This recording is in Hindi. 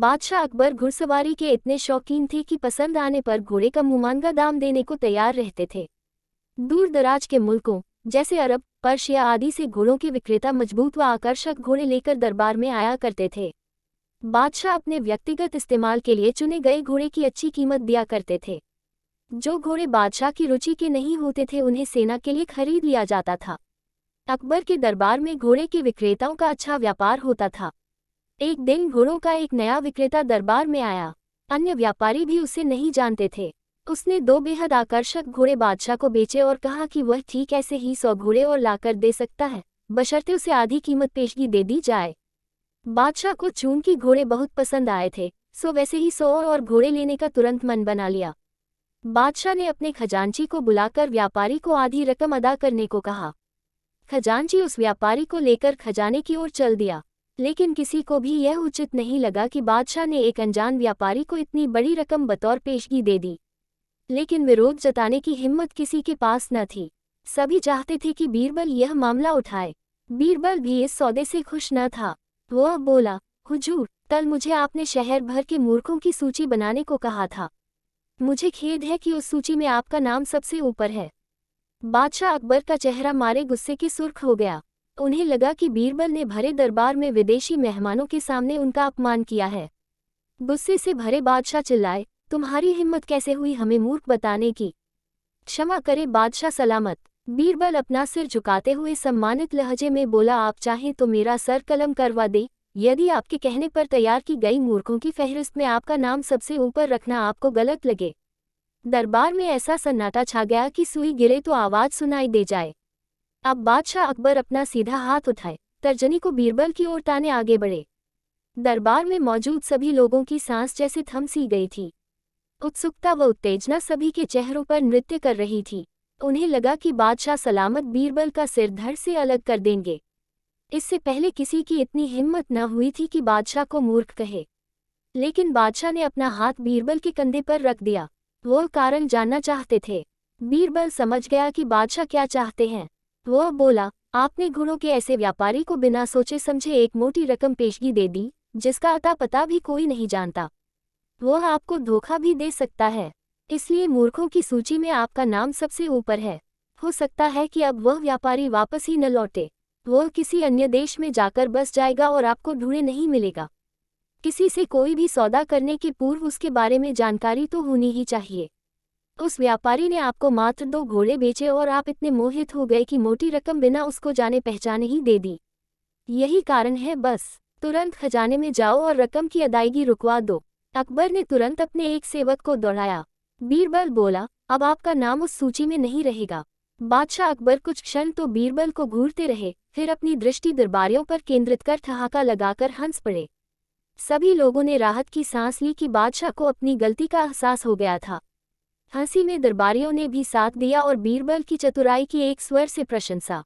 बादशाह अकबर घुड़सवारी के इतने शौकीन थे कि पसंद आने पर घोड़े का मुमांगा दाम देने को तैयार रहते थे। दूर दराज के मुल्कों जैसे अरब, पर्शिया आदि से घोड़ों के विक्रेता मजबूत व आकर्षक घोड़े लेकर दरबार में आया करते थे। बादशाह अपने व्यक्तिगत इस्तेमाल के लिए चुने गए घोड़े की अच्छी कीमत दिया करते थे। जो घोड़े बादशाह की रुचि के नहीं होते थे उन्हें सेना के लिए खरीद लिया जाता था। अकबर के दरबार में घोड़े के विक्रेताओं का अच्छा व्यापार होता था। एक दिन घोड़ों का एक नया विक्रेता दरबार में आया। अन्य व्यापारी भी उसे नहीं जानते थे। उसने 2 बेहद आकर्षक घोड़े बादशाह को बेचे और कहा कि वह ठीक ऐसे ही 100 घोड़े और लाकर दे सकता है, बशर्ते उसे आधी कीमत पेशगी दे दी जाए। बादशाह को चूंकि घोड़े बहुत पसंद आए थे, सो वैसे ही 100 और घोड़े लेने का तुरंत मन बना लिया। बादशाह ने अपने खजांची को बुलाकर व्यापारी को आधी रकम अदा करने को कहा। खजांची उस व्यापारी को लेकर खजाने की ओर चल दिया, लेकिन किसी को भी यह उचित नहीं लगा कि बादशाह ने एक अनजान व्यापारी को इतनी बड़ी रकम बतौर पेशगी दे दी। लेकिन विरोध जताने की हिम्मत किसी के पास न थी। सभी चाहते थे कि बीरबल यह मामला उठाए। बीरबल भी इस सौदे से खुश न था। वह बोला, हुजूर, कल मुझे आपने शहर भर के मूर्खों की सूची बनाने को कहा था। मुझे खेद है कि उस सूची में आपका नाम सबसे ऊपर है। बादशाह अकबर का चेहरा मारे गुस्से की सुर्ख हो गया। उन्हें लगा कि बीरबल ने भरे दरबार में विदेशी मेहमानों के सामने उनका अपमान किया है। गुस्से से भरे बादशाह चिल्लाए, तुम्हारी हिम्मत कैसे हुई हमें मूर्ख बताने की? क्षमा करे बादशाह सलामत। बीरबल अपना सिर झुकाते हुए सम्मानित लहजे में बोला, आप चाहें तो मेरा सर कलम करवा दे। यदि आपके कहने पर तैयार की गई मूर्खों की फहरिस्त में आपका नाम सबसे ऊपर रखना आपको गलत लगे। दरबार में ऐसा सन्नाटा छा गया कि सुई गिरे तो आवाज सुनाई दे जाए। अब बादशाह अकबर अपना सीधा हाथ उठाए, तर्जनी को बीरबल की ओर ताने आगे बढ़े। दरबार में मौजूद सभी लोगों की सांस जैसे थम सी गई थी। उत्सुकता व उत्तेजना सभी के चेहरों पर नृत्य कर रही थी। उन्हें लगा कि बादशाह सलामत बीरबल का सिर धड़ से अलग कर देंगे। इससे पहले किसी की इतनी हिम्मत न हुई थी कि बादशाह को मूर्ख कहे। लेकिन बादशाह ने अपना हाथ बीरबल के कंधे पर रख दिया। वह कारण जानना चाहते थे। बीरबल समझ गया कि बादशाह क्या चाहते हैं। वह बोला, आपने घोड़ों के ऐसे व्यापारी को बिना सोचे समझे एक मोटी रकम पेशगी दे दी, जिसका अता पता भी कोई नहीं जानता। वह आपको धोखा भी दे सकता है, इसलिए मूर्खों की सूची में आपका नाम सबसे ऊपर है। हो सकता है कि अब वह व्यापारी वापस ही न लौटे। वह किसी अन्य देश में जाकर बस जाएगा और आपको ढूंढे नहीं मिलेगा। किसी से कोई भी सौदा करने के पूर्व उसके बारे में जानकारी तो होनी ही चाहिए। उस व्यापारी ने आपको मात्र 2 घोड़े बेचे और आप इतने मोहित हो गए कि मोटी रकम बिना उसको जाने पहचाने ही दे दी। यही कारण है, बस तुरंत खजाने में जाओ और रकम की अदायगी रुकवा दो। अकबर ने तुरंत अपने एक सेवक को दौड़ाया। बीरबल बोला, अब आपका नाम उस सूची में नहीं रहेगा। बादशाह अकबर कुछ क्षण तो बीरबल को घूरते रहे, फिर अपनी दृष्टि दरबारियों पर केंद्रित कर ठहाका लगाकर हंस पड़े। सभी लोगों ने राहत की सांस ली कि बादशाह को अपनी गलती का एहसास हो गया था। हंसी में दरबारियों ने भी साथ दिया और बीरबल की चतुराई की एक स्वर से प्रशंसा।